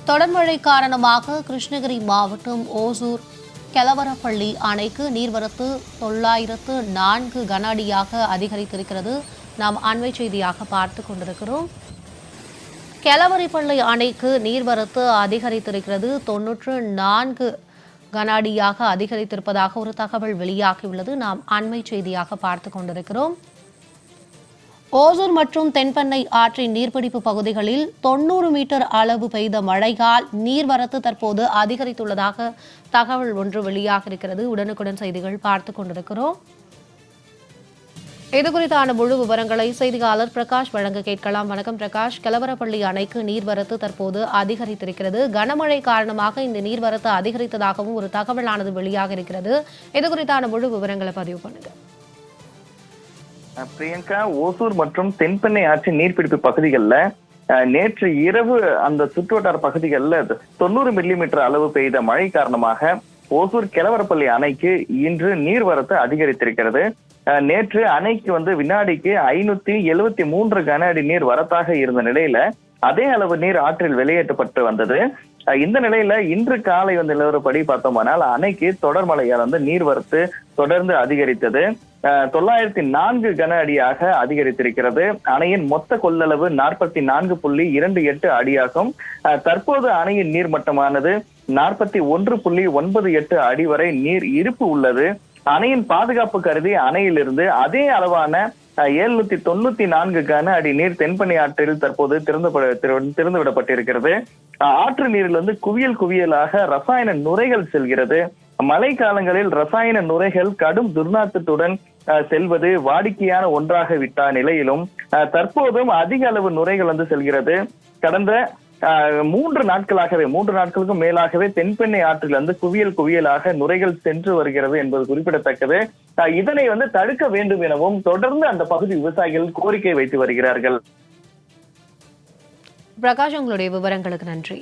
தொடர் மழை காரணமாக கிருஷ்ணகிரி மாவட்டம் ஓசூர் கெலவரப்பள்ளி அணைக்கு நீர்வரத்து 904 கன அடியாக அதிகரித்திருக்கிறது. நாம் அண்மை செய்தியாக பார்த்து கொண்டிருக்கிறோம். கெலவரப்பள்ளி அணைக்கு நீர்வரத்து அதிகரித்திருக்கிறது. 94 கன அடியாக அதிகரித்திருப்பதாக ஒரு தகவல் வெளியாகியுள்ளது. நாம் அண்மை செய்தியாக பார்த்து கொண்டிருக்கிறோம். ஓசூர் மற்றும் தென்பெண்ணை ஆற்றின் நீர்பிடிப்பு பகுதிகளில் 90 மீட்டர் அளவு பெய்த மழையால் நீர்வரத்து தற்போது அதிகரித்துள்ளதாக தகவல் ஒன்று வெளியாக இருக்கிறது. உடனுக்குடன் செய்திகள் பார்த்து கொண்டிருக்கிறோம். இதுகுறித்தான முழு விவரங்களை செய்தியாளர் பிரகாஷ் வழங்க கேட்கலாம். வணக்கம் பிரகாஷ். கெலவரப்பள்ளி அணைக்கு நீர்வரத்து தற்போது அதிகரித்திருக்கிறது. கனமழை காரணமாக இந்த நீர்வரத்து அதிகரித்ததாகவும் ஒரு தகவலானது வெளியாக இருக்கிறது. இதுகுறித்தான முழு விவரங்களை பதிவு பண்ணுங்க. பிரியங்கா, ஓசூர் மற்றும் தென்பெண்ணை ஆற்றின் நீர்பிடிப்பு பகுதிகளில் நேற்று இரவு அந்த சுற்றுவட்டார பகுதிகளில் 90 மில்லிமீட்டர் அளவு பெய்த மழை காரணமாக ஓசூர் கெலவரப்பள்ளி அணைக்கு இன்று நீர்வரத்து அதிகரித்திருக்கிறது. நேற்று அணைக்கு வினாடிக்கு 573 கன அடி நீர் வரத்தாக இருந்த நிலையில அதே அளவு நீர் ஆற்றில் வெளியேற்றப்பட்டு வந்தது. இந்த நிலையில இன்று காலை நிலவரப்படி பார்த்தோம்னால் அணைக்கு தொடர் மழையால் நீர்வரத்து தொடர்ந்து அதிகரித்தது. 904 கன அடியாக அதிகரித்திருக்கிறது. அணையின் மொத்த கொள்ளளவு 44.28 அடியாகும். தற்போது அணையின் நீர்மட்டமானது 41.98 அடி வரை நீர் இருப்பு உள்ளது. அணையின் பாதுகாப்பு கருதி அணையிலிருந்து அதே அளவான 794 கன அடி நீர் தென்பெண்ணை ஆற்றில் தற்போது திறந்து விடப்பட்டிருக்கிறது. ஆற்று நீரில் குவியல் குவியலாக ரசாயன நுரைகள் செல்கிறது. மழை காலங்களில் ரசாயன நுரைகள் கடும் துர்நாற்றத்துடன் செல்வது வாடிக்கையான ஒன்றாக விட்ட நிலையிலும் தற்போதும் அதிக அளவு நுரைகள் செல்கிறது. கடந்த 3 நாட்களுக்கும் மேலாகவே தென்பெண்ணை ஆற்றில் குவியல் குவியலாக நுரைகள் சென்று வருகிறது என்பது குறிப்பிடத்தக்கது. இதனை தடுக்க வேண்டும் எனவும் தொடர்ந்து அந்த பகுதி விவசாயிகள் கோரிக்கை வைத்து வருகிறார்கள். பிரகாஷ், உங்களுடைய விவரங்களுக்கு நன்றி.